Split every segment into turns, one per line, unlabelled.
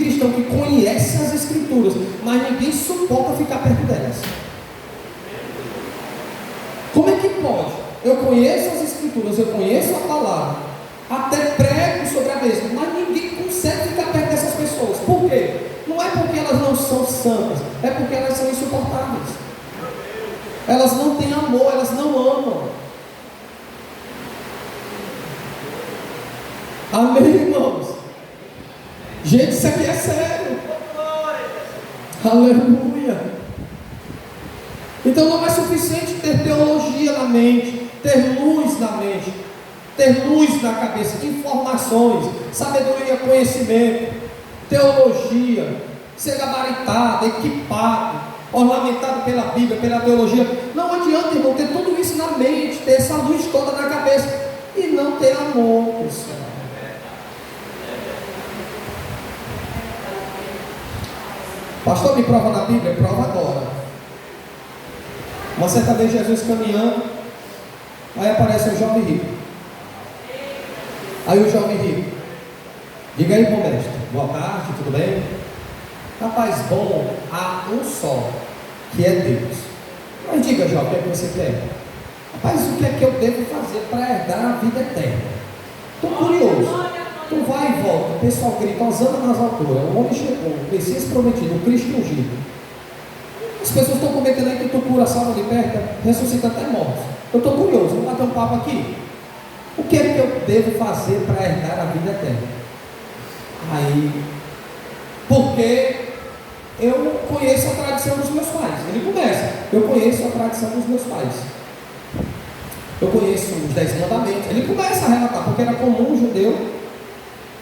cristão que conhece as Escrituras, mas ninguém suporta ficar perto delas. Como é que pode? Eu conheço as Escrituras, eu conheço a palavra, até prego sobre a mesma, mas ninguém consegue ficar perto dessas pessoas. Por quê? Não é porque elas não são santas, é porque elas são insuportáveis. Elas não têm amor, elas não amam. Amém, irmãos? Gente, isso aqui é sério. Aleluia. Então não é suficiente ter teologia na mente, ter luz na mente, ter luz na cabeça, informações, sabedoria, conhecimento, teologia, ser gabaritado, equipado, ornamentado pela Bíblia, pela teologia. Não adianta, irmão, ter tudo isso na mente, ter essa luz toda na cabeça e não ter amor, pessoal. Pastor, me prova na Bíblia? Prova agora. Uma certa vez Jesus caminhando, aí aparece um jovem rico. Aí o jovem rico: diga aí, bom mestre, boa tarde, tudo bem? Rapaz, bom, há um só, que é Deus. Mas diga, jovem, o que é que você quer? Rapaz, o que é que eu devo fazer para herdar a vida eterna? Estou curioso. Tu vai e volta, o pessoal grita, Hosana nas alturas, o homem chegou, o Messias prometido, o Cristo ungido. As pessoas estão comentando aí que tu cura, salva, liberta, ressuscita até mortos. Eu estou curioso, vamos bater um papo aqui. O que é que eu devo fazer para herdar a vida eterna? Aí, porque eu conheço a tradição dos meus pais. Ele começa: eu conheço a tradição dos meus pais. Eu conheço os 10 mandamentos. Ele começa a relatar, porque era comum um judeu,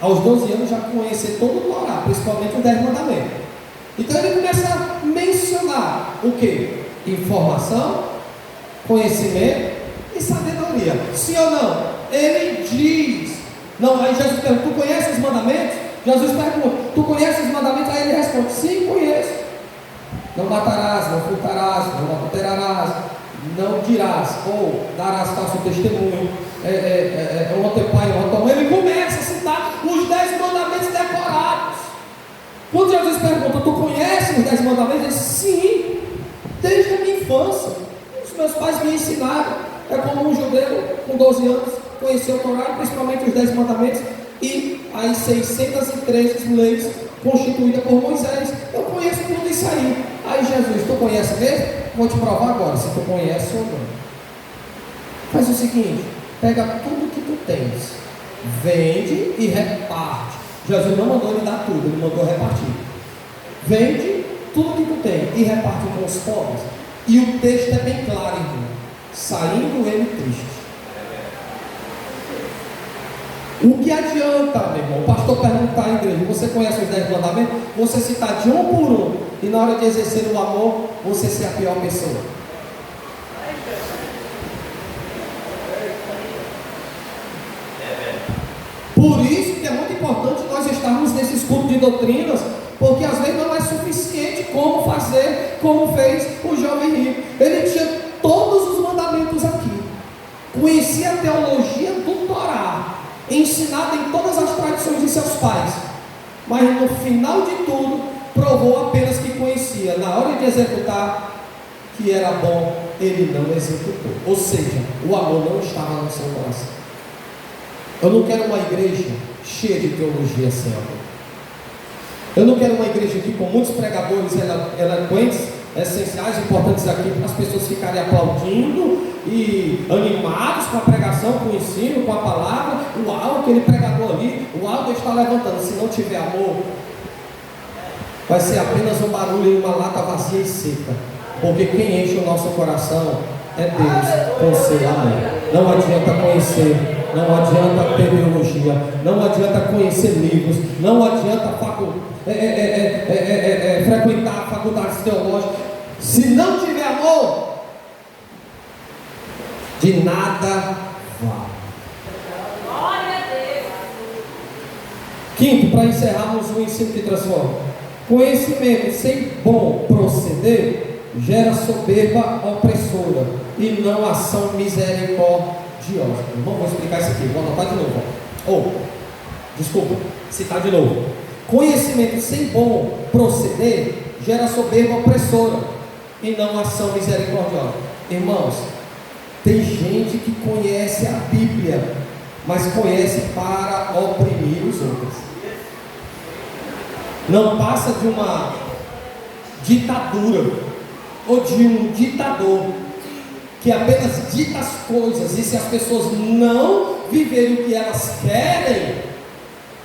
aos 12 anos, já conhecer todo o Torá, principalmente os 10 mandamentos. Então ele começa a mencionar o que? Informação, conhecimento e sabedoria. Sim ou não? Ele diz. Não, aí Jesus pergunta: tu conhece os mandamentos? Jesus pergunta: tu conhece os mandamentos? Aí ele responde: sim, conheço. Não matarás, não furtarás, não adulterarás, não dirás ou darás falso testemunho, honra teu pai, honra tua mãe. Ele começa a citar os 10 mandamentos decorados. Quando Jesus pergunta: tu conheces os 10 mandamentos? Ele diz: sim, desde a minha infância. Os meus pais me ensinaram. É como um judeu com 12 anos conheceu o Torá, principalmente os 10 mandamentos e as 613 leis constituídas por Moisés. Eu conheço tudo isso aí. Aí Jesus: tu conhece mesmo? Vou te provar agora se tu conhece ou não. Faz o seguinte: pega tudo que tu tens, vende e reparte. Jesus não mandou ele dar tudo, ele mandou repartir. Vende tudo que tu tem e reparte com os pobres. E o texto é bem claro, irmão: saindo ele triste. O que adianta, meu irmão, o pastor perguntar à igreja: você conhece os 10 mandamentos? Você citar de um por um, e na hora de exercer o amor, você ser a pior pessoa. Por isso que é muito importante nós estarmos nesses cultos de doutrinas, porque às vezes não é suficiente como fazer, como fez o jovem rico. Ele tinha todos os mandamentos aqui, conhecia a teologia do Torá, ensinada em todas as tradições de seus pais, mas no final de tudo, provou apenas que conhecia. Na hora de executar, que era bom, ele não executou. Ou seja, o amor não estava no seu coração. Eu não quero uma igreja cheia de teologia sem amor. Eu não quero uma igreja aqui com muitos pregadores eloquentes, essenciais, importantes aqui, para as pessoas ficarem aplaudindo e animados com a pregação, com o ensino, com a palavra. Uau, aquele pregador ali, uau, Deus está levantando. Se não tiver amor, vai ser apenas um barulho em uma lata vazia e seca. Porque quem enche o nosso coração é Deus com seu amor. Não adianta conhecer, não adianta ter teologia, não adianta conhecer livros, não adianta frequentar faculdades teológicas. Se não tiver amor, de nada vale. Quinto, para encerrarmos o ensino que transforma: conhecimento sem bom proceder gera soberba opressora e não ação misericordiosa. Vou explicar isso aqui, vou anotar de novo. Desculpa, citar de novo. Conhecimento sem bom proceder gera soberba opressora e não ação misericordiosa. Irmãos, tem gente que conhece a Bíblia, mas conhece para oprimir os outros. Não passa de uma ditadura ou de um ditador que apenas dita as coisas, e se as pessoas não viverem o que elas querem,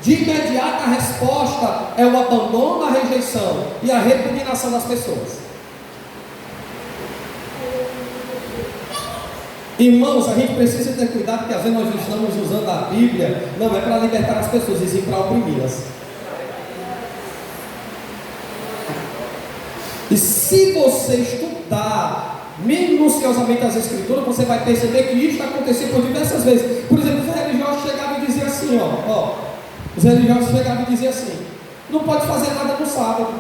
de imediato a resposta é o abandono, a rejeição e a repugnação das pessoas. Irmãos, a gente precisa ter cuidado, porque às vezes nós estamos usando a Bíblia, não é para libertar as pessoas, e sim para oprimi-las. E se você estudar minuciosamente as Escrituras, você vai perceber que isso aconteceu por diversas vezes. Por exemplo, os religiosos chegavam e diziam assim, os religiosos chegavam e diziam assim: não pode fazer nada no sábado.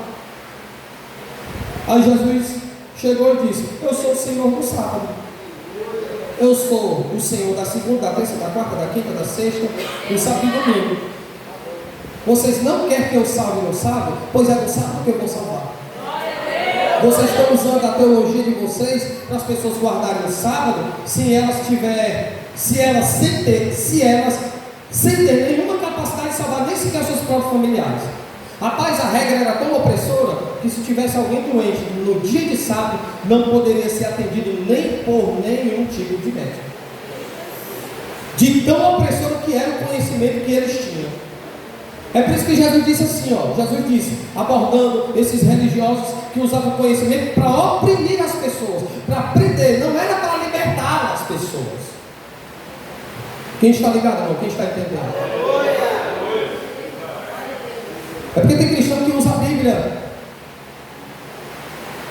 Aí Jesus chegou e disse: eu sou o Senhor do sábado. Eu sou o Senhor da segunda, da terça, da quarta, da quinta, da sexta, do sábado e domingo. Vocês não querem que eu salve no sábado? Pois é no sábado que eu vou salvar. Vocês estão usando a teologia de vocês para as pessoas guardarem o sábado, se elas sem ter nenhuma capacidade de salvar nem sequer seus próprios familiares. Rapaz, a regra era tão opressora que se tivesse alguém doente no dia de sábado, não poderia ser atendido nem por nenhum tipo de médico. De tão opressor que era o conhecimento que eles tinham. É por isso que Jesus disse assim, Jesus disse, abordando esses religiosos que usavam conhecimento para oprimir as pessoas, para prender, não era para libertar as pessoas. Quem está ligado, irmão? Quem está entendendo? É porque tem cristão que usa a Bíblia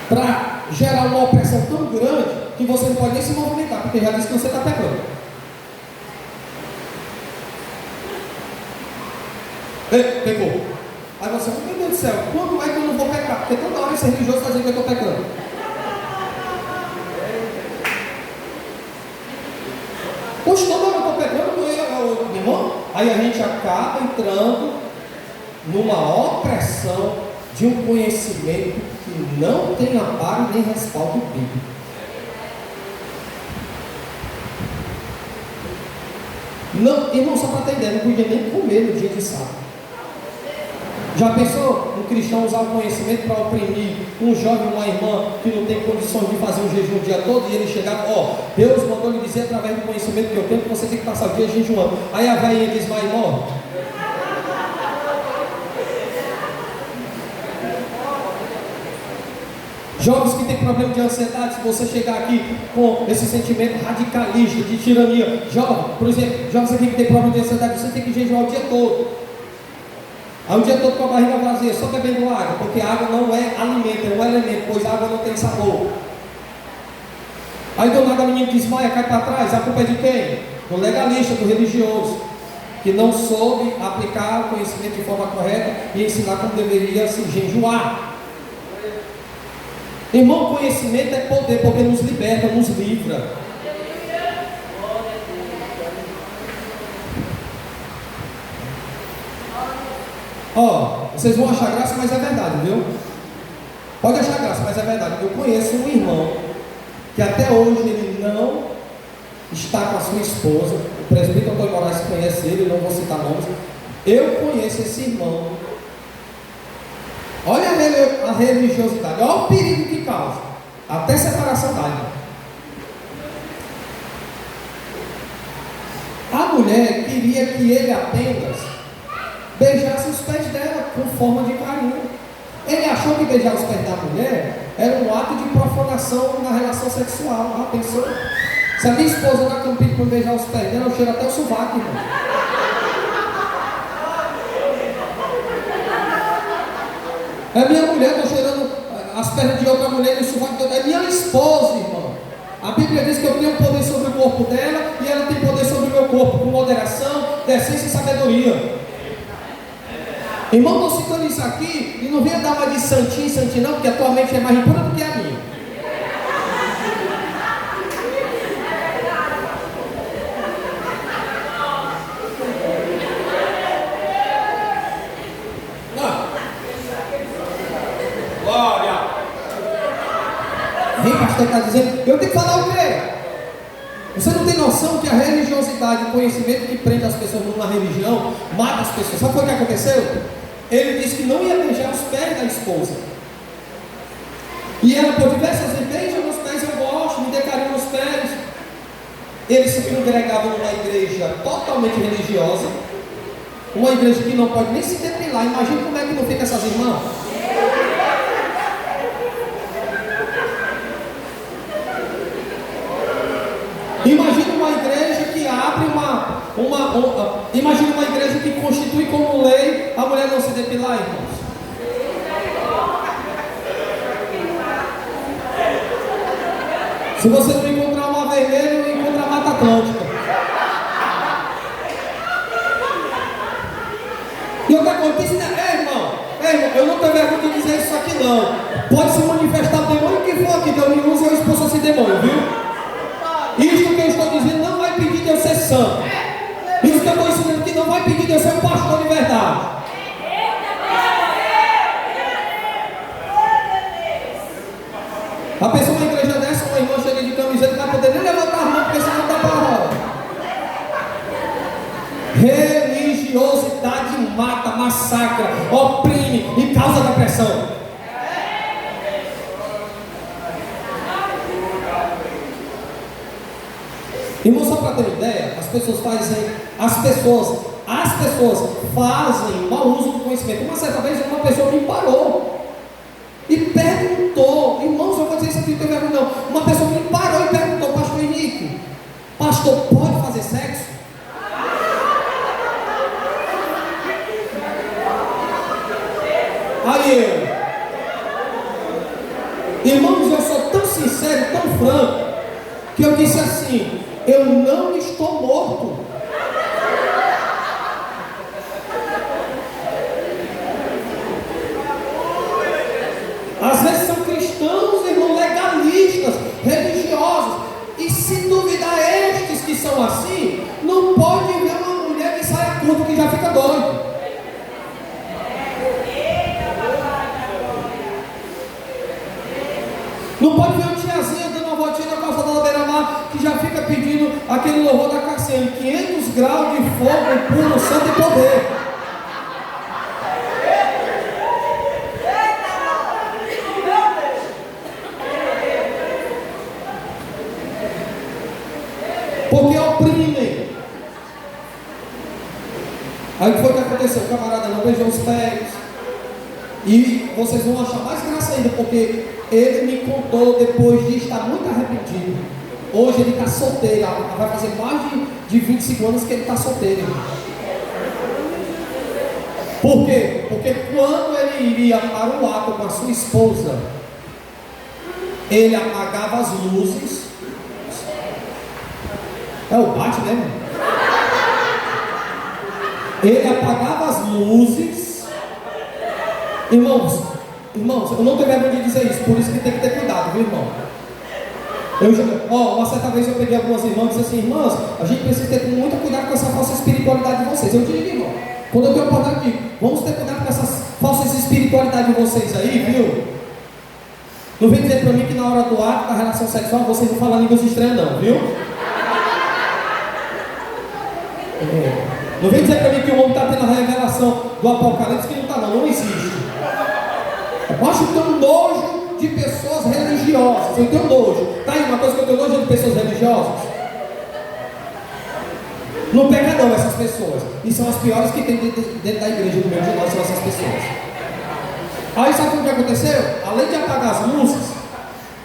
para gerar uma opressão tão grande que você não pode nem se movimentar, porque já disse que você está pecando. Pegou. Aí você, meu Deus do céu, quando é que eu não vou pecar? Porque toda hora esse religioso está dizendo que eu estou pecando. Poxa, toda hora eu estou pecando, meu irmão. Aí a gente acaba entrando numa opressão de um conhecimento que não tem amparo nem respaldo bíblico. Não, irmão, só para ter ideia, não podia nem comer no dia de sábado. Já pensou um cristão usar o conhecimento para oprimir um jovem, uma irmã que não tem condições de fazer um jejum o dia todo, e ele chegar, Deus mandou lhe dizer através do conhecimento que eu tenho que você tem que passar o dia jejuando. Aí a velhinha diz, vai, irmão. Jovens que têm problema de ansiedade, se você chegar aqui com esse sentimento radicalista, de tirania, jovem, por exemplo, jovens aqui que tem problema de ansiedade, você tem que jejuar o dia todo. Aí o dia todo com a barriga vazia, só bebendo água, porque a água não é alimento, é um elemento, pois a água não tem sabor. Aí do nada a menina desmaia, cai para trás, a culpa é de quem? Do legalista, do religioso, que não soube aplicar o conhecimento de forma correta e ensinar como deveria se jejuar. Irmão, conhecimento é poder, porque nos liberta, nos livra. Vocês vão achar graça, mas é verdade, viu? Pode achar graça, mas é verdade. Eu conheço um irmão que até hoje ele não está com a sua esposa. O presbítero Antônio Moraes conhece ele, não vou citar nomes. Eu conheço esse irmão. Olha a religiosidade, olha o perigo que causa, até separação da irmã. A mulher queria que ele apenas beijasse os pés dela com forma de carinho. Ele achou que beijar os pés da mulher era um ato de profanação na relação sexual. Ah, pensou? Se a minha esposa dá campinho para beijar os pés dela, eu cheiro até o sovaco, irmão. É minha mulher, estou cheirando as pernas de outra mulher e o sovaco é minha esposa, irmão. A Bíblia diz que eu tenho poder sobre o corpo dela e ela tem poder sobre o meu corpo, com moderação, decência e sabedoria. Irmão, estou citando isso aqui e não venha dar uma de santinho não, porque a tua mente é mais impura do que a minha. Não, Vem, pastor, está dizendo, eu tenho que falar o quê? Você não tem noção que a religiosidade, o conhecimento que prende as pessoas numa religião, mata as pessoas. Sabe o que aconteceu? Ele disse que não ia beijar os pés da esposa. E ela, por diversas vezes, beija nos pés, eu gosto, me dê carinho nos pés. Eles se congregavam numa igreja totalmente religiosa, uma igreja que não pode nem se depilar. Imagina como é que não fica essas irmãs. Imagina uma igreja que abre imagina uma igreja que constitui como lei a mulher não se depilar, irmãos. Se você não encontrar uma vermelha, não encontra a Mata Atlântica. E outra coisa, que irmão, eu não tenho vergonha de dizer isso aqui não. Pode se manifestar o demônio que for aqui, então me usa e eu expulso esse demônio, viu? Isso que eu estou dizendo não vai pedir Deus ser santo. Isso que eu estou ensinando que não vai pedir Deus ser um pastor de verdade. A pessoa numa igreja dessa, uma irmã chega de camiseta, não vai poder nem levantar a mão porque senão está para roda. Religiosidade mata, massacra, oprime e causa depressão. Irmão, só para ter uma ideia, as pessoas fazem mau uso do conhecimento. Uma certa vez uma pessoa me parou e perguntou, irmãos, eu vou dizer isso aqui, não tem vergonha não. Uma pessoa me parou e perguntou, pastor Henrique, pastor, pode fazer sexo? Aí irmãos, eu sou tão sincero, tão franco, que eu disse assim: eu não estou morto. Às vezes são cristãos, irmãos, legalistas, religiosos, e se duvidar estes que são assim, não pode ver uma mulher que sai a curva que já fica doido. Não pode ver uma tiazinha dando uma voltinha na calçada da beira-mar que já fica pedindo aquele louvor da Cassiane, 500 graus de fogo, puro, santo e poder. Porque oprimem. Aí o que foi que aconteceu? O camarada não beijou os pés. E vocês vão achar mais graça ainda, porque ele me contou depois de estar muito arrependido. Hoje ele está solteiro, vai fazer mais de 25 anos que ele está solteiro. Por quê? Porque quando ele iria para o ato com a sua esposa, ele apagava as luzes. É o bate, né, irmão? Ele apagava as luzes. Irmãos, eu não tenho vergonha de dizer isso, por isso que tem que ter cuidado, viu, irmão? Uma certa vez eu peguei algumas irmãs e disse assim: irmãs, a gente precisa ter muito cuidado com essa falsa espiritualidade de vocês. Eu digo, irmão, quando eu tenho oportunidade, eu digo, vamos ter cuidado com essas falsas espiritualidades de vocês aí, viu? Não vem dizer para mim que na hora do ato, da relação sexual, vocês não falam línguas estranhas não, viu? Não vem dizer para mim que o homem está tendo a revelação do Apocalipse, que não está não existe. Eu acho que eu tenho nojo de pessoas religiosas. Eu tenho nojo. Tá aí uma coisa que eu tenho nojo de pessoas religiosas? Não pega não essas pessoas. E são as piores que tem dentro da igreja, no meio de nós, são essas pessoas. Aí sabe o que aconteceu? Além de apagar as luzes,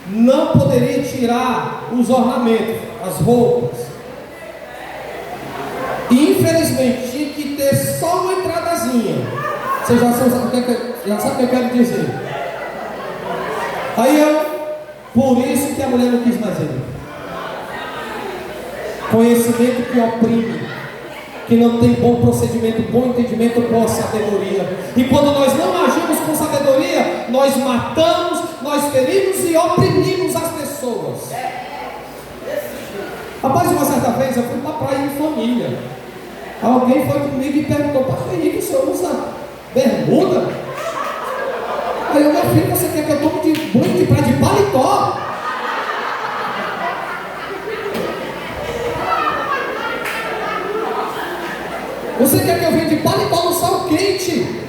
não poderia tirar os ornamentos, as roupas. E infelizmente tinha que ter só uma entradazinha. Você já sabe o que eu quero dizer. Aí por isso que a mulher não quis mais ele. Conhecimento que oprime, que não tem bom procedimento, bom entendimento, boa sabedoria. E quando nós não agimos com sabedoria, nós matamos, nós ferimos e oprimimos as pessoas. Rapaz, uma certa vez eu fui para a praia em família. Alguém foi comigo e perguntou: pastor Henrique, o senhor usa bermuda? Aí eu, meu filho, você quer que eu tome de banho de praia de paletó? crente,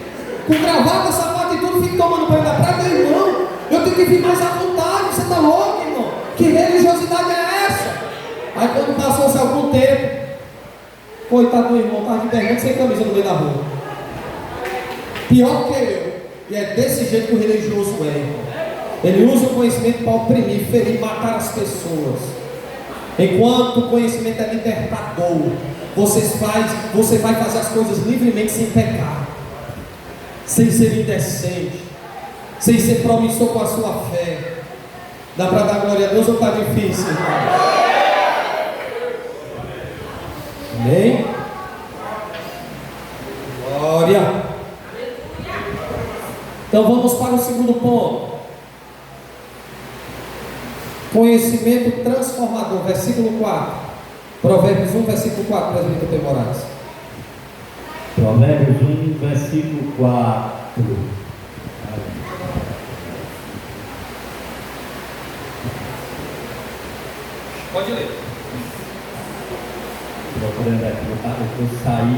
com gravata, sapato e tudo, fica tomando banho na praia, meu irmão, eu tenho que vir mais à vontade, você está louco, irmão? Que religiosidade é essa? Aí quando passou-se algum tempo, coitado do irmão, estava de berrante sem camisa no meio da rua. Pior que eu. E é desse jeito que o religioso é, irmão. Ele usa o conhecimento para oprimir, ferir, matar as pessoas. Enquanto o conhecimento é libertador, você vai fazer as coisas livremente sem pecar, sem ser indecente, sem ser promissor com a sua fé. Dá para dar glória a Deus ou está difícil, irmão? Amém? Glória. Então vamos para o segundo ponto. Conhecimento transformador, versículo 4. Provérbios 1, versículo 4, presbítero Moraes.
Provérbios 1, versículo 4.
Pode ler.
Procurando aqui, eu saí,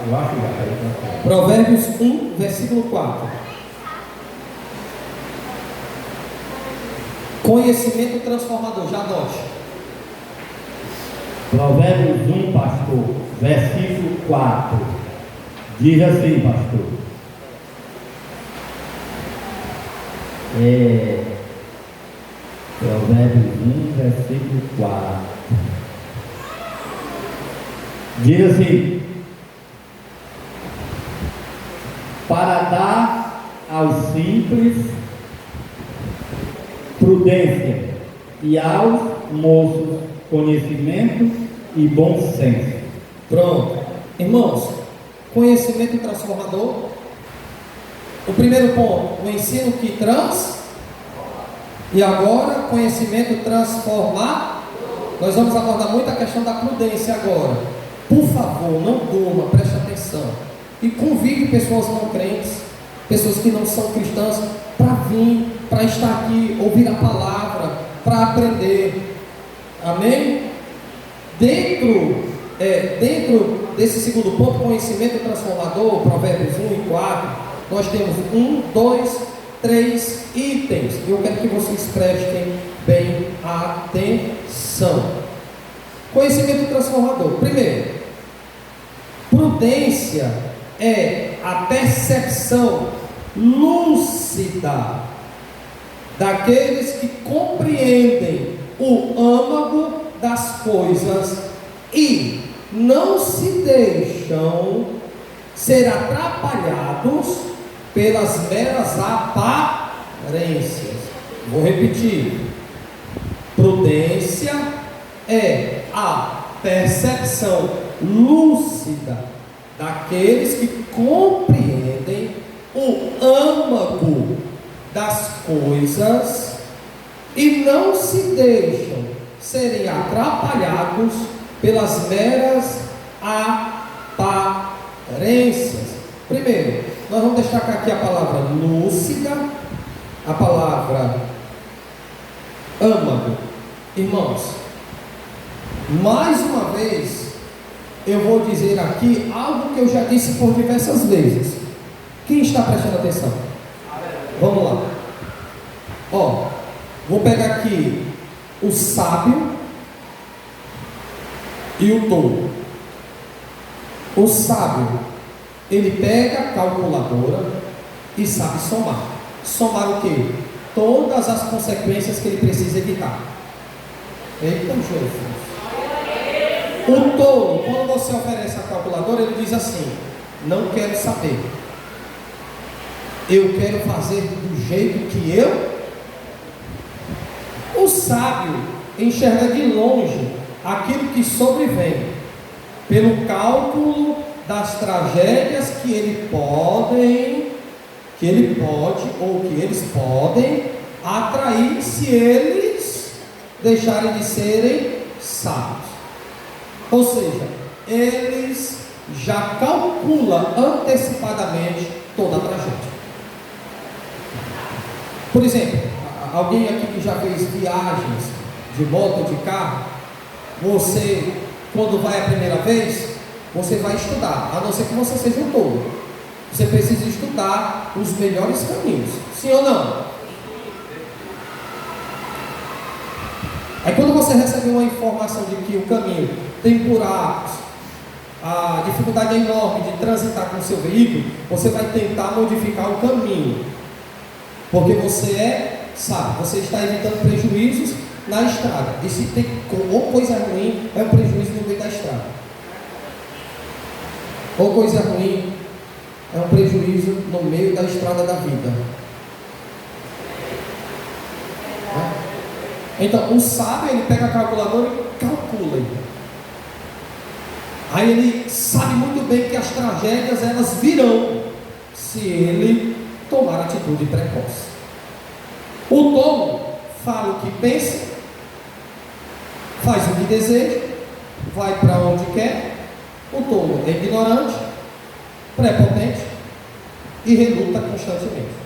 eu acho que já.
Provérbios 1, versículo 4. Conhecimento transformador, já anote.
Provérbios 1, pastor, versículo 4. Diz assim, pastor. Provérbios 1, versículo 4. Diz assim: para dar aos simples prudência e aos moços conhecimento e bom senso.
Pronto. Irmãos, conhecimento transformador. O primeiro ponto, o ensino que e agora, conhecimento transformar. Nós vamos abordar muito a questão da prudência agora. Por favor, não durma, preste atenção. E convide pessoas não crentes, pessoas que não são cristãs, para vir, para estar aqui, ouvir a palavra, para aprender. Amém? Dentro desse segundo ponto, conhecimento transformador, Provérbios 1 e 4, nós temos 1, 2, 3 itens. Eu quero que vocês prestem bem atenção. Conhecimento transformador. Primeiro, prudência é a percepção lúcida daqueles que compreendem o âmago das coisas e não se deixam ser atrapalhados pelas meras aparências. Vou repetir. Prudência é a percepção lúcida daqueles que compreendem o âmago das coisas e não se deixam serem atrapalhados pelas meras aparências. Primeiro, nós vamos destacar aqui a palavra lúcida, a palavra âmago. Irmãos, mais uma vez eu vou dizer aqui algo que eu já disse por diversas vezes. Quem está prestando atenção? Vamos lá. Vou pegar aqui o sábio e o tolo. O sábio, ele pega a calculadora e sabe somar. Somar o quê? Todas as consequências que ele precisa evitar. Eita, Jesus. O tolo, quando você oferece a calculadora, ele diz assim: não quero saber, eu quero fazer do jeito que eu. O sábio enxerga de longe aquilo que sobrevém, pelo cálculo das tragédias que ele pode ou que eles podem atrair se eles deixarem de serem sábios. Ou seja, eles já calculam antecipadamente toda a tragédia. Por exemplo, alguém aqui que já fez viagens de moto ou de carro, você, quando vai a primeira vez, você vai estudar, a não ser que você seja um tolo. Você precisa estudar os melhores caminhos. Sim ou não? Aí quando você recebe uma informação de que o caminho tem buracos, a dificuldade é enorme de transitar com o seu veículo, você vai tentar modificar o caminho. Porque você sabe, você está evitando prejuízos na estrada. E se tem ou coisa ruim, é um prejuízo no meio da estrada. Ou coisa ruim, é um prejuízo no meio da estrada da vida. Então, o sábio, ele pega a calculadora e calcula. Aí ele sabe muito bem que as tragédias, elas virão, se ele tomar atitude precoce. O tolo fala o que pensa, faz o que deseja, vai para onde quer. O tolo é ignorante, prepotente e reluta constantemente.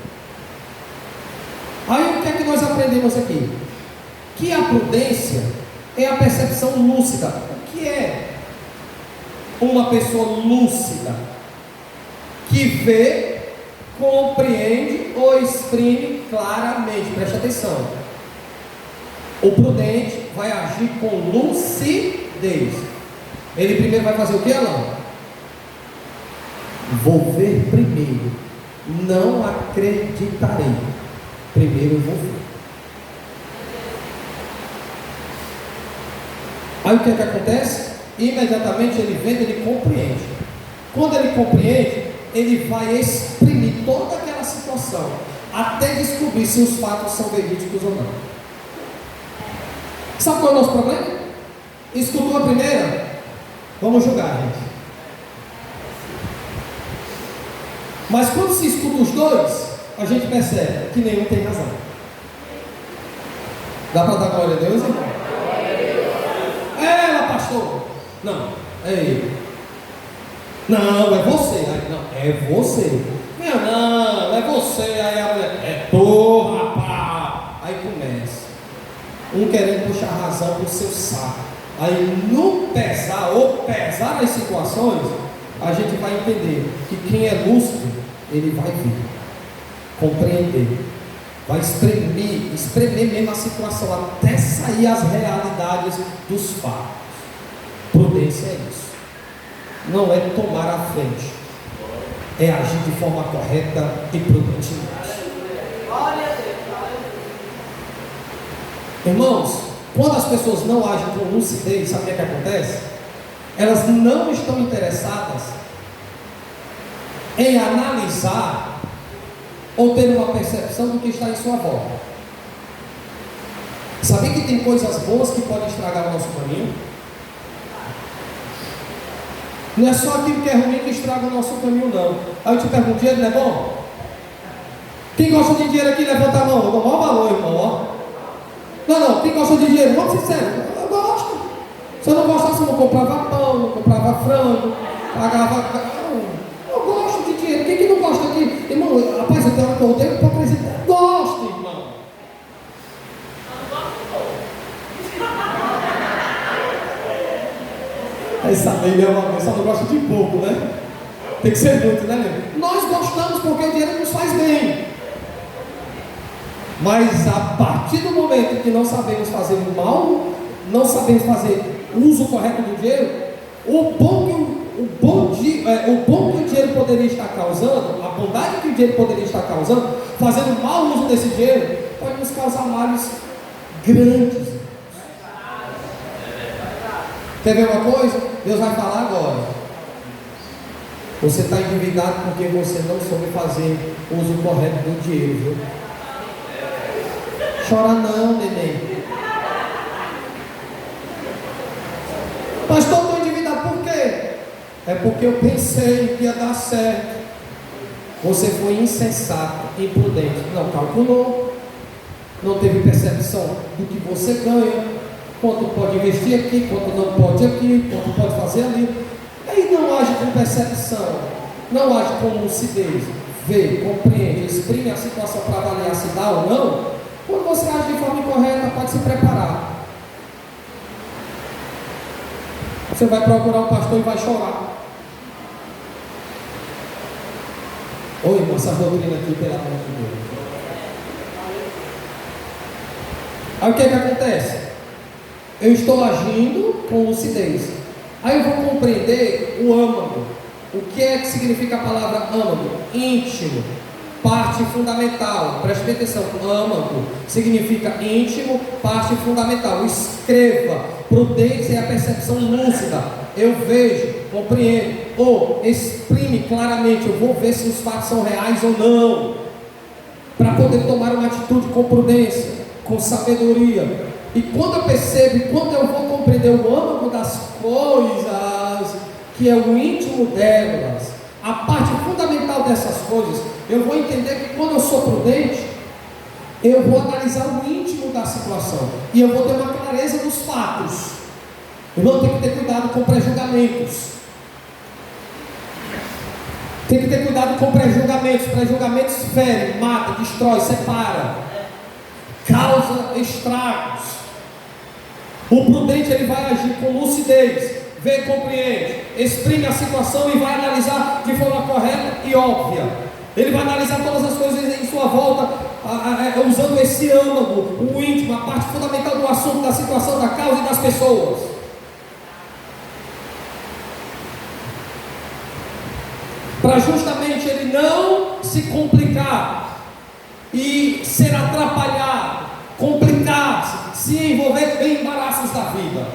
Aí o que é que nós aprendemos aqui? Que a prudência é a percepção lúcida. O que é uma pessoa lúcida? Que vê, compreende ou exprime claramente. Preste atenção. O prudente vai agir com lucidez. Ele primeiro vai fazer o que, Alain? Vou ver primeiro. Não acreditarei. Primeiro eu vou ver. Aí o que é que acontece? Imediatamente ele vendo, ele compreende. Quando ele compreende, ele vai exprimir toda aquela situação, até descobrir se os fatos são verídicos ou não. Sabe qual é o nosso problema? Escutou a primeira? Vamos julgar, gente. Mas quando se escuta os dois, a gente percebe que nenhum tem razão. Dá para dar glória a Deus, irmão? É ela, pastor. Não, é ele. Não, é você. Aí, não, é você. Não, é você. Aí a mulher, é tu, rapaz. Aí começa. Um querendo puxar a razão pro seu saco. Aí no pesar ou pesar as situações, a gente vai entender que quem é lúcido, ele vai ver, compreender, vai espremer mesmo a situação, até sair as realidades dos fatos. Prudência é isso. Não é tomar a frente, é agir de forma correta e prudentemente. Irmãos, quando as pessoas não agem com lucidez, sabe o que acontece? Elas não estão interessadas em analisar ou ter uma percepção do que está em sua volta. Sabia que tem coisas boas que podem estragar o nosso caminho? Não é só aquilo que é ruim que estraga o nosso caminho, não. Aí eu te pergunto, dinheiro não é bom? Quem gosta de dinheiro aqui, levanta a mão. Eu dou o maior valor, irmão, ó. Não, quem gosta de dinheiro? Vamos ser sérios, eu gosto. Se eu não gostasse, eu não comprava pão, não comprava frango, pagava. Eu gosto de dinheiro. Quem que não gosta aqui? Irmão, rapaz, eu tenho hora que eu odeio hipocrisia. Gosto, irmão. Essa lei é uma pessoa, não gosta de pouco, né? Tem que ser muito, né, meu? Nós gostamos porque o dinheiro nos faz bem. Mas a partir do momento que não sabemos fazer o mal, não sabemos fazer o uso correto do dinheiro, o bom que o dinheiro poderia estar causando, a bondade que o dinheiro poderia estar causando, fazendo mau uso desse dinheiro, pode nos causar males grandes. Quer ver uma coisa? Deus vai falar agora. Você está endividado porque você não soube fazer o uso correto do dinheiro, viu? Chora não, neném. Pastor, estou endividado por quê? É porque eu pensei que ia dar certo. Você foi insensato, imprudente. Não calculou. Não teve percepção do que você ganha. Quanto pode investir aqui, quanto não pode aqui, quanto pode fazer ali. Aí não age com percepção. Não age com lucidez. Vê, compreende, exprime a situação para avaliar se dá ou não. Quando você age de forma incorreta, pode se preparar. Você vai procurar um pastor e vai chorar. com essa doutrina aqui, pelo amor de Deus. Aí o que é que acontece? Eu estou agindo com lucidez. Aí eu vou compreender o âmago. O que é que significa a palavra âmago? Íntimo, parte fundamental. Preste bem atenção, âmago significa íntimo, parte fundamental. Escreva, prudência é a percepção lúcida. Eu vejo, compreendo, ou exprime claramente. Eu vou ver se os fatos são reais ou não, para poder tomar uma atitude com prudência, com sabedoria. E quando eu percebo, quando eu vou compreender o âmago das coisas, que é o íntimo delas, a parte fundamental dessas coisas, eu vou entender que quando eu sou prudente, eu vou analisar o íntimo da situação, e eu vou ter uma clareza dos fatos. Eu não tenho que ter cuidado com pré-julgamentos. Tem que ter cuidado com pré-julgamentos. Pré-julgamentos ferem, mata, destrói, separa, causa estragos. O prudente, ele vai agir com lucidez, vê, compreende, exprime a situação e vai analisar de forma correta e óbvia. Ele vai analisar todas as coisas em sua volta, usando esse âmago, o íntimo, a parte fundamental do assunto, da situação, da causa e das pessoas. Para justamente ele não se complicar e ser atrapalhado, complicar-se, se envolver em embaraços da vida.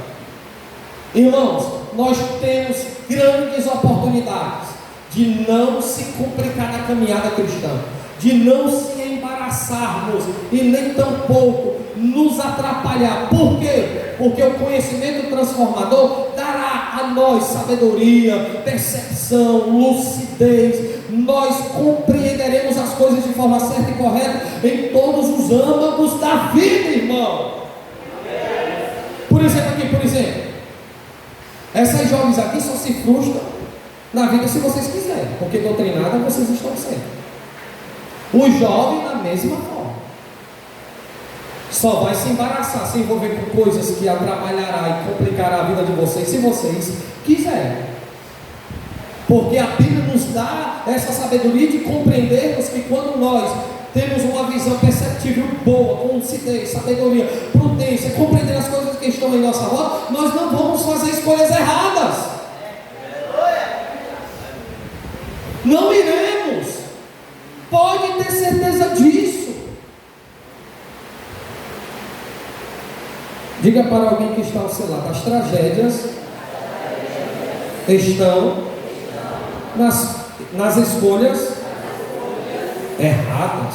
Irmãos, nós temos grandes oportunidades de não se complicar na caminhada cristã, de não se embaraçarmos e nem tampouco nos atrapalhar. Por quê? Porque o conhecimento transformador dará a nós sabedoria, percepção, lucidez. Nós compreenderemos as coisas de forma certa e correta em todos os âmbitos da vida, irmão. Por exemplo, essas jovens aqui só se frustram na vida se vocês quiserem, porque doutrinada vocês estão sendo. O jovem da mesma forma só vai se embaraçar, se envolver com coisas que atrapalhará e complicará a vida de vocês, se vocês quiserem. Porque a Bíblia nos dá essa sabedoria de compreendermos que quando nós temos uma visão perceptível boa, com lucidez, sabedoria, prudência, compreender as coisas que estão em nossa volta, nós não vamos fazer escolhas erradas. Não iremos. Pode ter certeza disso. Diga para alguém que está ao seu lado: as tragédias estão nas escolhas erradas.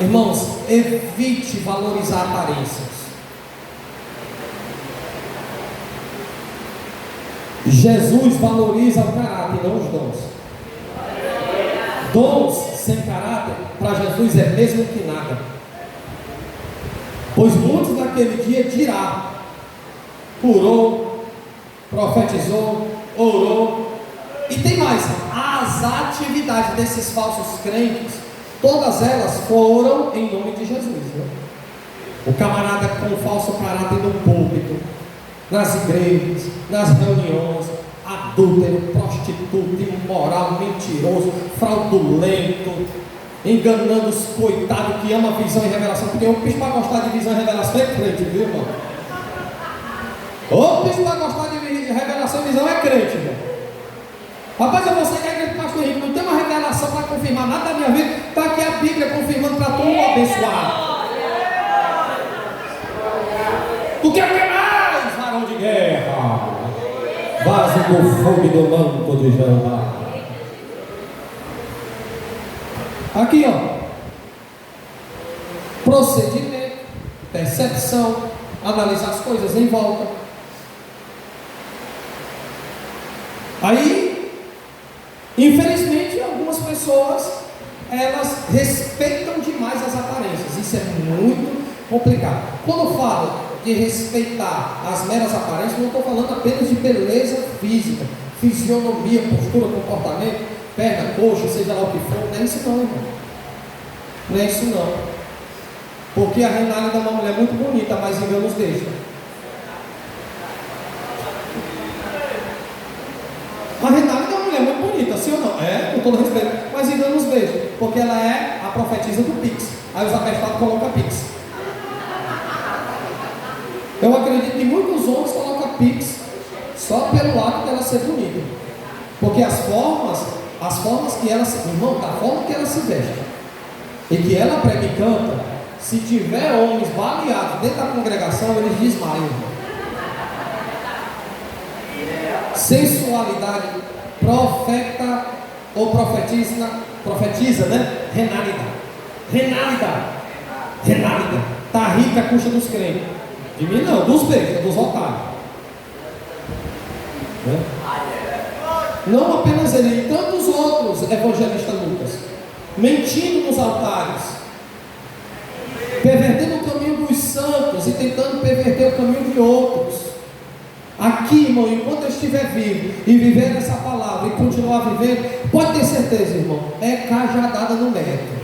Irmãos, evite valorizar aparências. Jesus valoriza o caráter, não os dons. Dons sem caráter, para Jesus é mesmo que nada. Pois muitos naquele dia dirá: curou, profetizou, orou. E tem mais, as atividades desses falsos crentes, todas elas foram em nome de Jesus, né? O camarada com falso caráter no púlpito, nas igrejas, nas reuniões, adúltero, prostituto, imoral, mentiroso, fraudulento, enganando os coitados que amam visão e revelação, porque o bicho para gostar de visão e revelação é crente, viu, irmão? O bicho para gostar de revelação e visão é crente, irmão. Rapaz, eu vou sair da igreja do pastor Henrique, não tem uma revelação para confirmar nada da minha vida, está aqui a Bíblia confirmando para todo abençoado. Tu quer ver mais, varão de guerra? Vaso do fogo e do manto de Jeová. Aqui, ó. Procedimento, percepção, analisar as coisas em volta. Aí, infelizmente, algumas pessoas, elas respeitam demais as aparências. Isso é muito complicado. Quando eu falo de respeitar as meras aparências, não estou falando apenas de beleza física, fisionomia, postura, comportamento, perna, coxa, seja lá o que for. Não é isso não, irmão. Não é isso não. Porque a Renata é uma mulher muito bonita, mas enganos deixa. A Renata é uma mulher muito bonita, sim ou não? É, com todo respeito. Mas mais engana os beijos, porque ela é a profetisa do Pix. Aí os abestados colocam Pix. Eu acredito que muitos homens colocam Pix só pelo ato dela ser bonita. Porque as formas que ela se, irmão, da forma que ela se veste e que ela prega e canta, se tiver homens baleados dentro da congregação, eles desmaiam. Sensualidade, profeta ou profetiza, né? Renálida. Tá rica a custa dos crentes. De mim não, dos beijos, dos otários. Né? Não apenas ele, e tantos outros evangelistas Lucas, mentindo nos altares, pervertendo o caminho dos santos e tentando perverter o caminho de outros. Aqui, irmão, enquanto eu estiver vivo e viver essa palavra e continuar vivendo, pode ter certeza, irmão, é cajadada no método.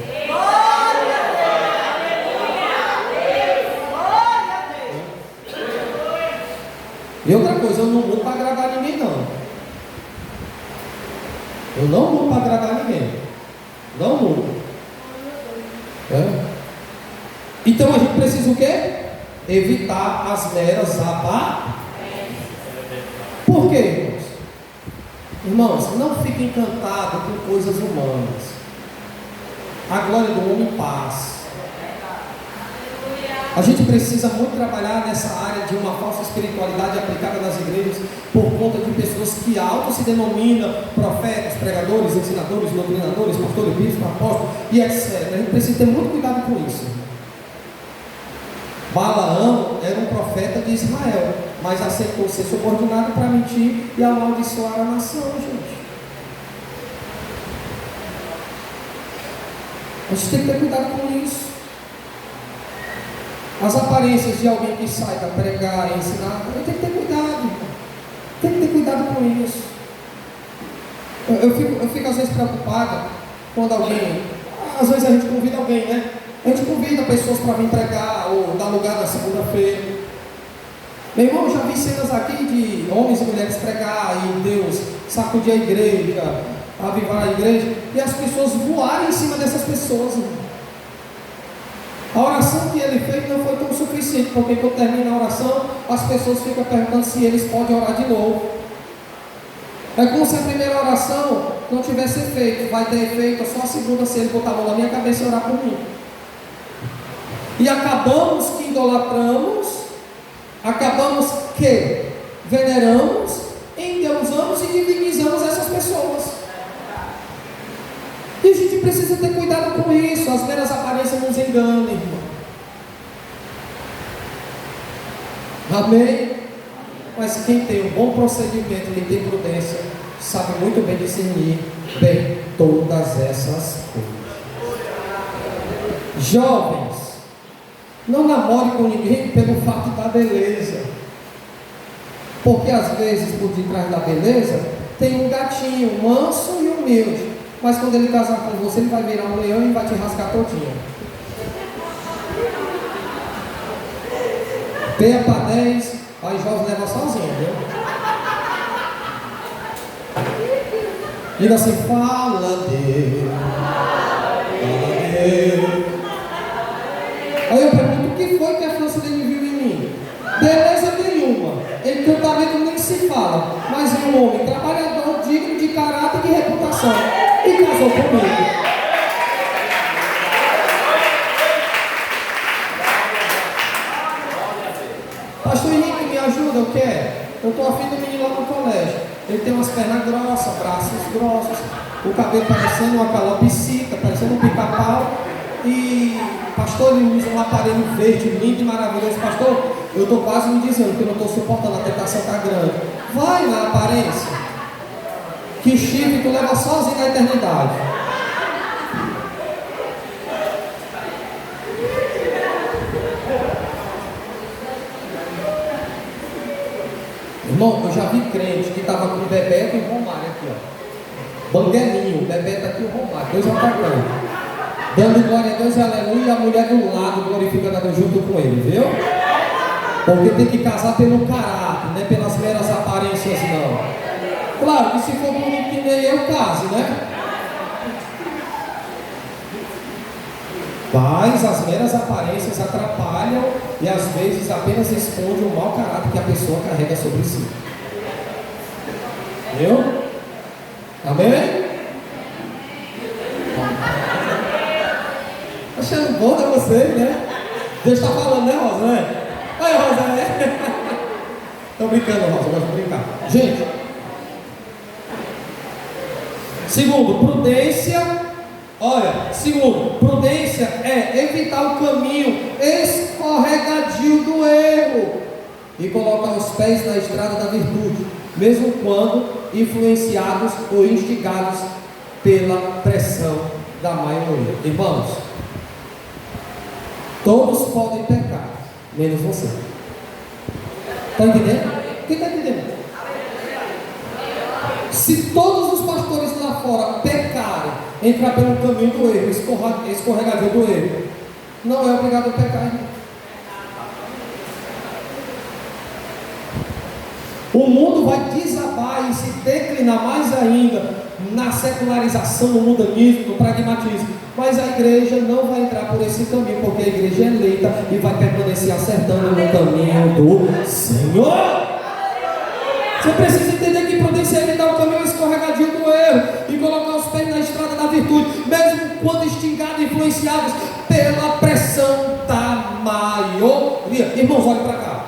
E outra coisa, eu não mudo para agradar ninguém, não. Eu não mudo para agradar ninguém. Não mudo. É? Então a gente precisa o quê? Evitar as meras aparências. Por quê, irmãos? Irmãos, não fiquem encantados com coisas humanas. A glória do homem passa. A gente precisa muito trabalhar nessa área de uma falsa espiritualidade aplicada nas igrejas por conta de pessoas que auto se denominam profetas, pregadores, ensinadores, doutrinadores, pastores, bispos, apóstolos e etc. A gente precisa ter muito cuidado com isso. Balaão era um profeta de Israel, mas aceitou ser subordinado para mentir e amaldiçoar a nação, gente. A gente tem que ter cuidado com isso. As aparências de alguém que sai para pregar e ensinar, tem que ter cuidado. Tem que ter cuidado com isso. Eu fico às vezes preocupado quando alguém, às vezes a gente convida alguém, né? A gente convida pessoas para vir pregar ou dar lugar na segunda-feira. Meu irmão, eu já vi cenas aqui de homens e mulheres pregar e Deus sacudir a igreja, avivar a igreja, e as pessoas voarem em cima dessas pessoas, irmão. A oração que ele fez não foi tão suficiente, porque quando termina a oração, as pessoas ficam perguntando se eles podem orar de novo. É como se a primeira oração não tivesse efeito, vai ter efeito só a segunda, se ele botar a mão na minha cabeça e orar por mim. E acabamos que idolatramos, acabamos que veneramos, endeusamos e divinizamos essas pessoas. E a gente precisa ter cuidado com isso. As meras aparências nos enganam, irmão. Amém? Mas quem tem um bom procedimento, quem tem prudência, sabe muito bem discernir bem todas essas coisas. Jovens, não namore com ninguém pelo fato da beleza. Porque às vezes por detrás da beleza tem um gatinho manso e humilde. Mas quando ele casar com você, ele vai virar um leão e vai te rasgar todinho. Peia para 10, aí Jovem leva sozinho, viu? Diga assim, fala Deus. Aí eu pergunto, o que foi que a França dele viu em mim? Beleza nenhuma. Ele cantamento nem se fala. Mas é um homem trabalhador, digno de caráter e de reputação. E casou comigo. Pastor Henrique, me ajuda, eu quero. Eu estou afim do menino lá no colégio. Ele tem umas pernas grossas, braços grossos, o cabelo parecendo uma calopsita, parecendo um pica-pau. E pastor, ele usa um aparelho verde, lindo e maravilhoso. Pastor, eu estou quase me dizendo que eu não estou suportando, a tentação está grande. Vai na aparência. Que chifre tu leva sozinho na eternidade. Irmão, eu já vi crente que estava com o Bebeto e o Romário aqui, ó. Banguelinho, o Bebeto aqui e o Romário, dois atacantes. Dando glória a Deus e aleluia, e a mulher do lado glorificando a Deus junto com ele, viu? Porque tem que casar pelo caráter, não é pelas meras aparências, não. Claro que se for bonito que nem eu, case, né? Mas as meras aparências atrapalham e às vezes apenas esconde o mau caráter que a pessoa carrega sobre si. Viu? Amém? Achando bom de vocês, né? Deus está falando, né, Rosa? Né? Oi, Rosa, né? Estou brincando, Rosa, eu gosto de brincar. Gente, segundo, prudência. Olha, segundo, prudência é evitar o caminho escorregadio do erro e colocar os pés na estrada da virtude, mesmo quando influenciados ou instigados pela pressão da maioria. Irmãos, todos podem pecar, menos você. Está entendendo? Quem está entendendo? Se todos os pastores lá fora pecarem, entrar pelo caminho do erro, escorregadio do erro, não é obrigado a pecar, irmão. O mundo vai desabar e se declinar mais ainda na secularização, no mundanismo, no pragmatismo. Mas a igreja não vai entrar por esse caminho, porque a igreja é eleita e vai permanecer acertando no caminho do Senhor. Você precisa entender que prudência é evitar o caminho escorregadio do erro e colocar os pés na estrada da virtude, mesmo quando instigados e influenciados pela pressão da maioria. Irmãos, olhem para cá.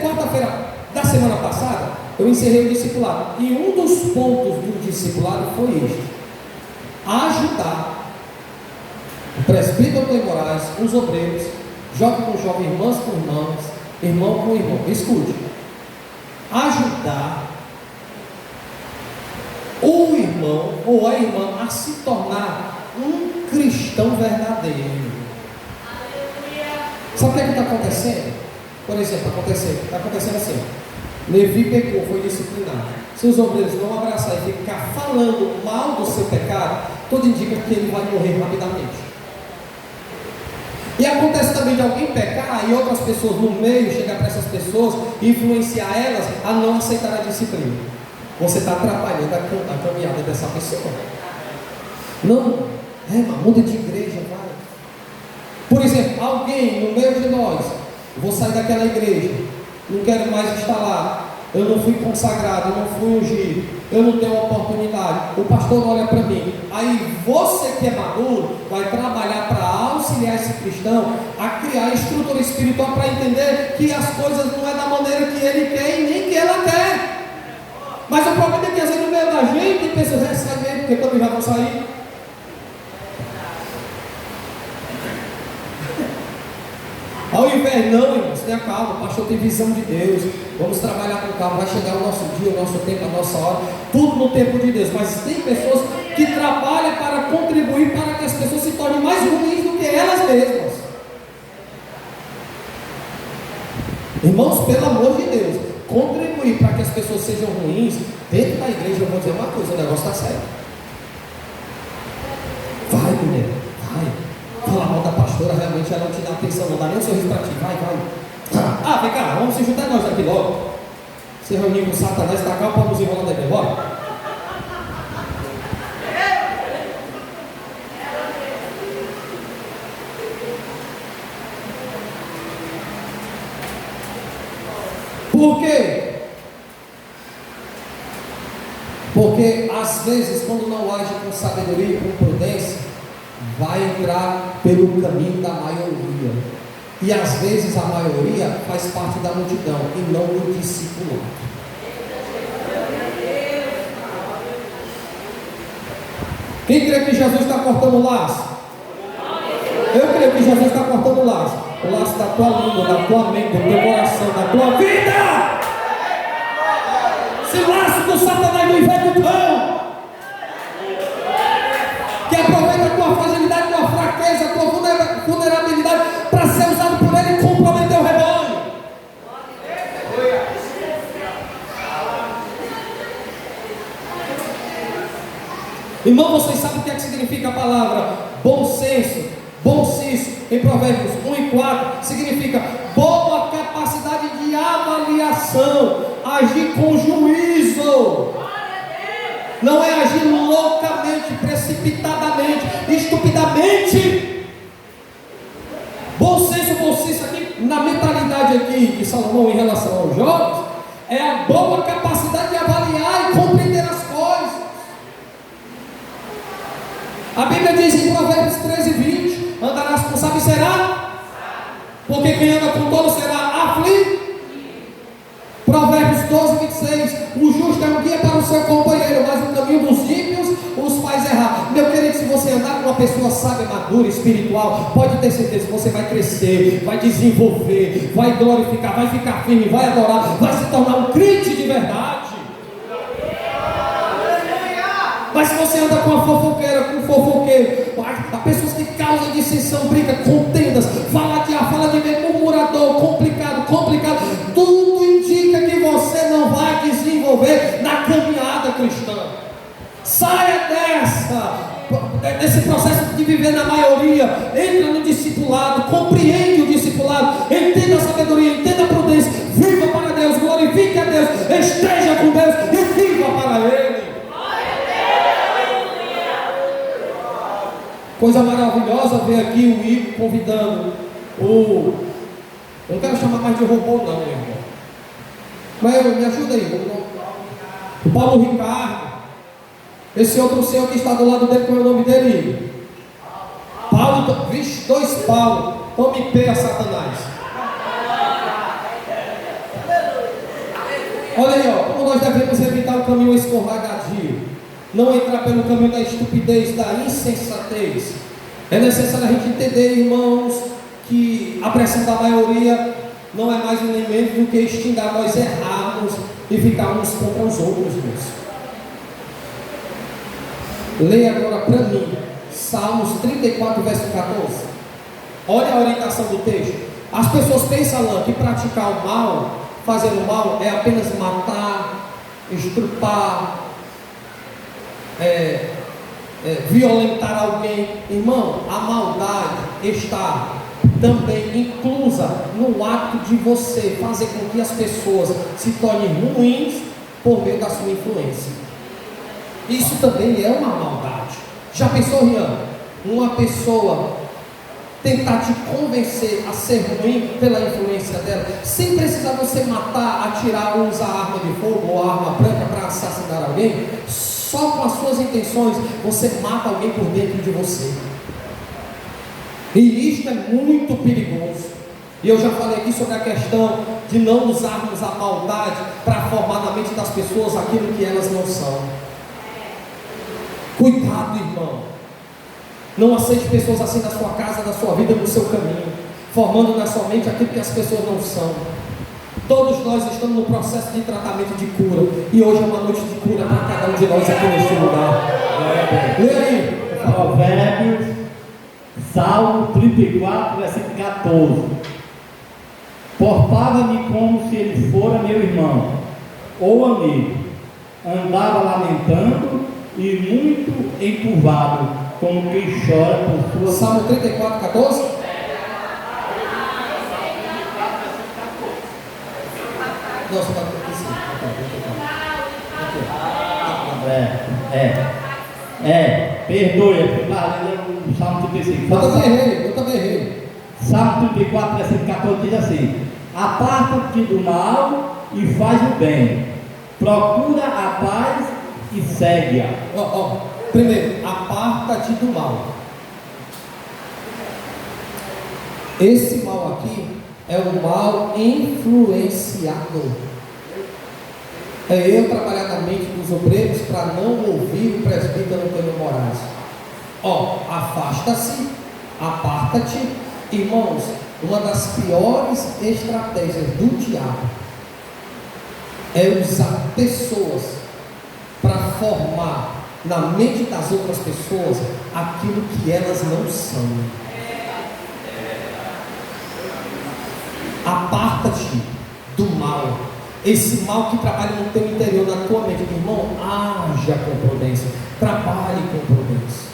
Quarta-feira da semana passada, eu encerrei o discipulado. E um dos pontos do discipulado foi este: ajudar o presbítero de Moraes, os obreiros, jovem com jovem, irmãs com irmãs, irmão com irmão. Escute: ajudar o irmão ou a irmã a se tornar um cristão verdadeiro. Sabe o que está acontecendo? Por exemplo, está acontecendo assim: Levi pecou, foi disciplinado. Se os obreiros não abraçarem e ficar falando mal do seu pecado, tudo indica que ele vai morrer rapidamente. E acontece também de alguém pecar e outras pessoas no meio chegar para essas pessoas e influenciar elas a não aceitar a disciplina. Você está atrapalhando a caminhada dessa pessoa. Não, muda de igreja, vai. Por exemplo, alguém no meio de nós: vou sair daquela igreja, não quero mais estar lá, eu não fui consagrado, eu não fui ungido, eu não tenho oportunidade, o pastor olha para mim. Aí você que é maduro vai trabalhar para auxiliar esse cristão a criar estrutura espiritual para entender que as coisas não é da maneira que ele quer e nem que ela quer. Mas o problema é que às vezes no meio da gente tem pessoas que saem mesmo, porque também já vão sair. Ao invés, não, irmãos, tenha calma, o pastor tem visão de Deus, vamos trabalhar com calma, vai chegar o nosso dia, o nosso tempo, a nossa hora, tudo no tempo de Deus. Mas tem pessoas que trabalham para contribuir para que as pessoas se tornem mais ruins do que elas mesmas. Irmãos, pelo amor de Deus, contribuir para que as pessoas sejam ruins dentro da igreja. Eu vou dizer uma coisa: o negócio está sério. Vai, mulher, vai. Falar mal da pastora, realmente ela não te dá atenção, não dá nem um sorriso para ti. Vai. Vem cá, vamos se juntar nós aqui logo. Se reunir com Satanás, tá cá, vamos enrolar daqui, bora. Por quê? Porque às vezes, quando não age com sabedoria e com prudência, vai entrar pelo caminho da maioria. E às vezes a maioria faz parte da multidão e não do discipulado. Quem crê que Jesus está cortando o laço? Eu creio que Jesus está cortando o laço. O laço da tua língua, da tua mente, do teu coração, da tua vida. Esse laço do Satanás do inferno do cão, que aproveita a tua fragilidade, a tua fraqueza, a tua vulnerabilidade para ser usado por ele e comprometer o rebanho. Irmão, vocês sabem o que é que significa a palavra bom senso? Bom senso, em Provérbios 1:4, significa boa capacidade de avaliação, agir com juízo. Não é agir loucamente, precipitadamente, estupidamente. Salomão em relação aos jovens é a boa capacidade de avaliar e compreender as coisas. A Bíblia diz em Provérbios 13:20: andarás com sábio e será, porque quem anda com tolo será aflito. Provérbios 12:26: o justo é um guia para o seu companheiro, mas o caminho dos ímpios os faz errar. Meu querido, se você andar com uma pessoa sábia, madura, espiritual, pode ter certeza que você vai crescer, vai desenvolver, vai glorificar, vai ficar firme, vai adorar, vai se tornar um crente de verdade. Mas se você anda com uma fofoqueira, com um fofoqueiro, há pessoas que causam dissensão, briga, contendas, fala de A, fala de B, murmurador, complicado, tudo indica que você não vai desenvolver na caminhada cristã. Saia desse processo de viver na maioria, entra no discipulado, compreende o discipulado, entenda a sabedoria, entenda a prudência, viva para Deus, glorifique a Deus, esteja com Deus e viva para Ele. Coisa maravilhosa ver aqui o Igor convidando eu não quero chamar mais de robô não, meu irmão, mas me ajuda aí, o Paulo Ricardo, esse outro senhor que está do lado dele, qual é o nome dele? Paulo, vixe, 2 Paulo, tome pé a Satanás. Olha aí, ó, como nós devemos evitar o caminho escorregadio, não entrar pelo caminho da estupidez, da insensatez. É necessário a gente entender, irmãos, que a pressão da maioria não é mais nem menos do que extinguir nós errarmos e ficarmos contra os outros, meus. Leia agora para mim Salmos 34, verso 14. Olha a orientação do texto. As pessoas pensam lá que praticar o mal, fazer o mal, é apenas matar, estrupar, violentar alguém. Irmão, a maldade está também inclusa no ato de você fazer com que as pessoas se tornem ruins por meio da sua influência. Isso também é uma maldade. Já pensou, Rian? Uma pessoa tentar te convencer a ser ruim pela influência dela, sem precisar você matar, atirar ou usar arma de fogo ou arma branca para assassinar alguém, só com as suas intenções você mata alguém por dentro de você. E isto é muito perigoso. E eu já falei aqui sobre a questão de não usarmos a maldade para formar na mente das pessoas aquilo que elas não são. Cuidado, irmão. Não aceite pessoas assim na sua casa, na sua vida, no seu caminho, formando na sua mente aquilo que as pessoas não são. Todos nós estamos no processo de tratamento de cura, e hoje é uma noite de cura para cada um de nós aqui neste lugar. Lê aí,
Provérbios, Salmo 34, versículo 14. Portava-me como se ele fora meu irmão ou amigo, andava lamentando e muito encurvado, como quem chora por sua...
Salmo 34, 14. Nossa, está aqui sim.
Perdoe, o Salmo 35.
Eu também errei.
Salmo 34, versículo 14 diz assim: aparta-te do mal e faz o bem, procura a paz e segue-a.
Primeiro, aparta-te do mal. Esse mal aqui é o mal influenciador. É eu trabalhar na mente dos obreiros para não ouvir o presbítero Antônio Moraes. Afasta-se, aparta-te. Irmãos, uma das piores estratégias do diabo é usar pessoas para formar na mente das outras pessoas aquilo que elas não são. Aparta-te do mal. Esse mal que trabalha no teu interior, na tua mente. Irmão, haja com prudência, trabalhe com prudência.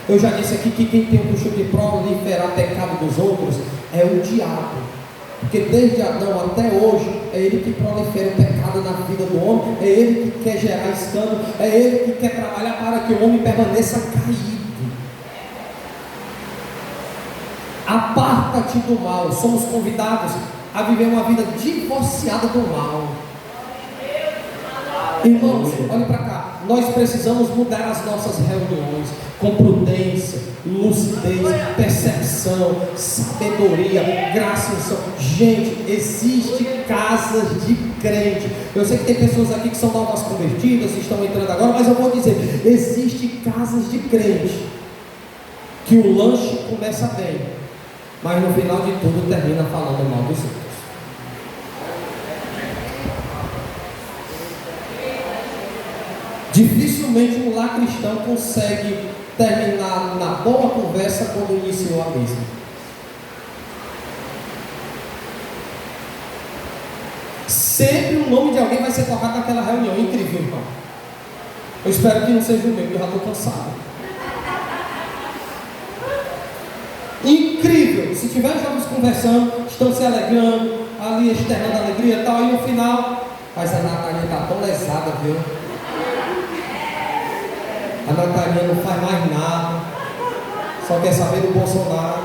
Eu já disse aqui que quem tem o costume de proliferar pecado dos outros é o diabo, porque desde Adão até hoje é ele que prolifera o pecado na vida do homem, é ele que quer gerar escândalo, é ele que quer trabalhar para que o homem permaneça caído. Aparta-te do mal. Somos convidados a viver uma vida divorciada do mal. Irmãos, olhe para cá. Nós precisamos mudar as nossas reuniões com prudência, lucidez, percepção, sabedoria, graça e unção. Gente, existe casas de crente. Eu sei que tem pessoas aqui que são novas convertidas, estão entrando agora, mas eu vou dizer, existe casas de crente que o lanche começa bem, mas no final de tudo termina falando mal dos outros. Dificilmente um lar cristão consegue terminar na boa conversa quando iniciou a mesma. Sempre o nome de alguém vai ser tocado naquela reunião. Incrível, irmão. Eu espero que não seja o meu, porque eu já estou cansado. Incrível. Se tiver jovens conversando, estão se alegrando, ali externando alegria e tal, aí no final, mas a Natália está tão lesada, viu? A Natália não faz mais nada, só quer saber do Bolsonaro.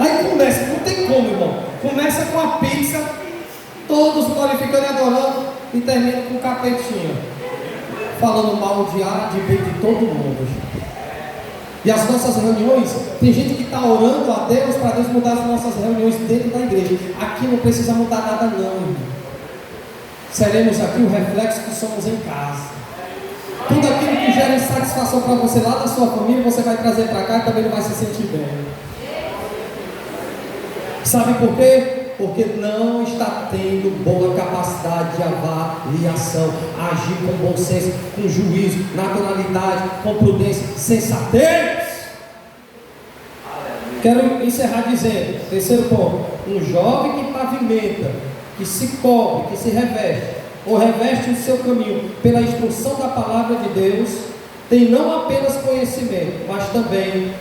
Aí começa, não tem como, irmão. Começa com a pizza, todos glorificando e adorando, e termina com o capetinho, falando mal de A, de B, de todo mundo. E as nossas reuniões, tem gente que está orando a Deus para Deus mudar as nossas reuniões dentro da igreja. Aqui não precisa mudar nada não, irmão. Seremos aqui o reflexo que somos em casa. Tudo aquilo que gera insatisfação para você lá da sua família, você vai trazer para cá e também não vai se sentir bem. Sabe por quê? Porque não está tendo boa capacidade de avaliação, agir com bom senso, com juízo, naturalidade, com prudência, sensatez. Quero encerrar dizendo, terceiro ponto, um jovem que pavimenta, que se cobre, que se reveste, ou reveste o seu caminho pela instrução da palavra de Deus, tem não apenas conhecimento, mas também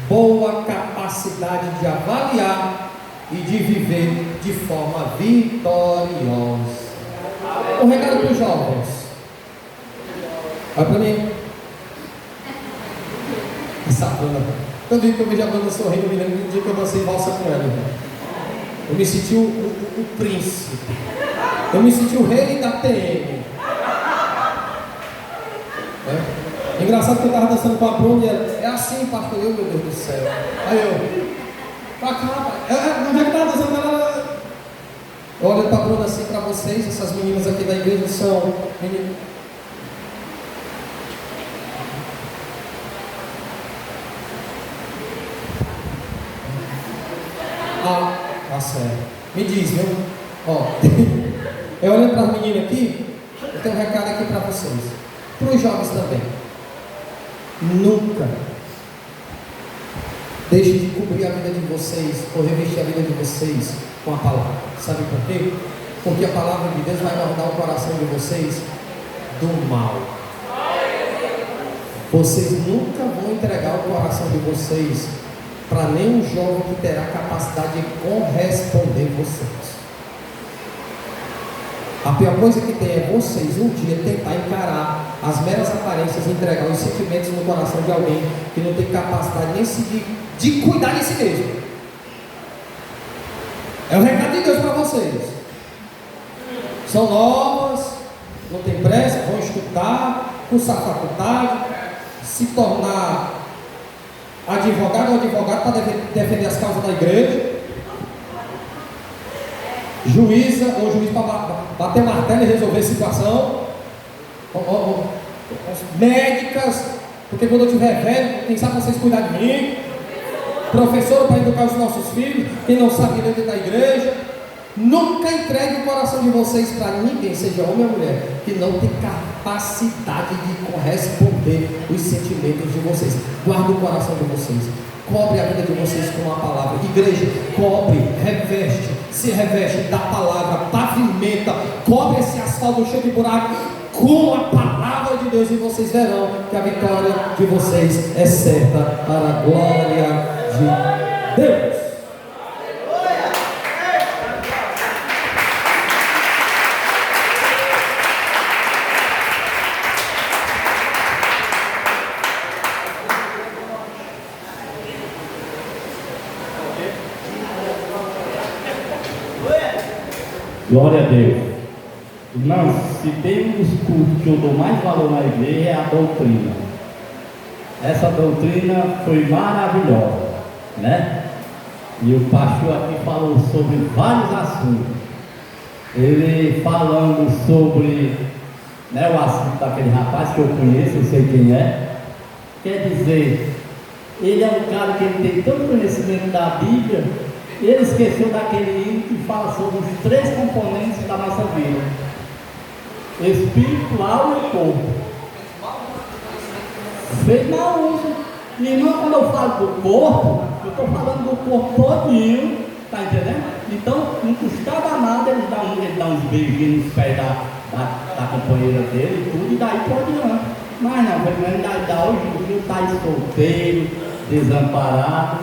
boa capacidade de avaliar e de viver de forma vitoriosa. Um recado para os jovens. Olha para mim. Essa banda. Todo dia que eu vejo a banda sorrindo, me lembro do dia que eu dancei valsa com ela. Eu me senti o príncipe. Eu me senti o rei da TM. Engraçado que eu estava dançando com a Bruna e ela, é assim, pastor, meu Deus do céu. Aí eu, pra cá, não é que estava dançando, ela. Olha para a Bruna assim para vocês, essas meninas aqui da igreja são meninas. Ah, tá certo. Me diz, viu? Ó, eu olhando para as meninas aqui, eu tenho um recado aqui para vocês. Para os jovens também. Nunca deixe de cobrir a vida de vocês ou revestir a vida de vocês com a palavra. Sabe por quê? Porque a palavra de Deus vai guardar o coração de vocês do mal. Vocês nunca vão entregar o coração de vocês para nenhum jovem que terá capacidade de corresponder vocês. A pior coisa que tem é vocês um dia tentar encarar as meras aparências e entregar os sentimentos no coração de alguém que não tem capacidade nem de cuidar de si mesmo. É o recado de Deus para vocês. São novas, não tem pressa, vão estudar, cursar faculdade, se tornar advogado ou advogado para defender as causas da igreja, juíza ou juiz para bater martelo e resolver a situação, médicas, porque quando eu estiver velho, quem sabe vocês cuidar de mim, professor para educar os nossos filhos, quem não sabe dentro da igreja. Nunca entregue o coração de vocês para ninguém, seja homem ou mulher, que não tem capacidade de corresponder os sentimentos de vocês. Guarde o coração de vocês, cobre a vida de vocês com a palavra. Igreja, cobre, reveste, se reveste da palavra, pavimenta, cobre esse asfalto cheio de buraco com a palavra de Deus, e vocês verão que a vitória de vocês é certa para a glória de Deus.
Glória a Deus. Não, se temos culto que eu dou mais valor na igreja é a doutrina. Essa doutrina foi maravilhosa, né? E o pastor aqui falou sobre vários assuntos. Ele falando sobre, né, o assunto daquele rapaz que eu conheço, eu sei quem é. Quer dizer, ele é um cara que ele tem tanto conhecimento da Bíblia, ele esqueceu daquele hino que fala sobre os 3 componentes da nossa vida: espiritual e corpo. Fez mau uso. Irmão, quando eu falo do corpo, eu estou falando do corpo todinho, tá entendendo? Então, não custava nada ele dar uns beijinhos nos pés da companheira dele e tudo, e daí por diante. Mas não, pelo menos da hoje em dia está solteiro, desamparado,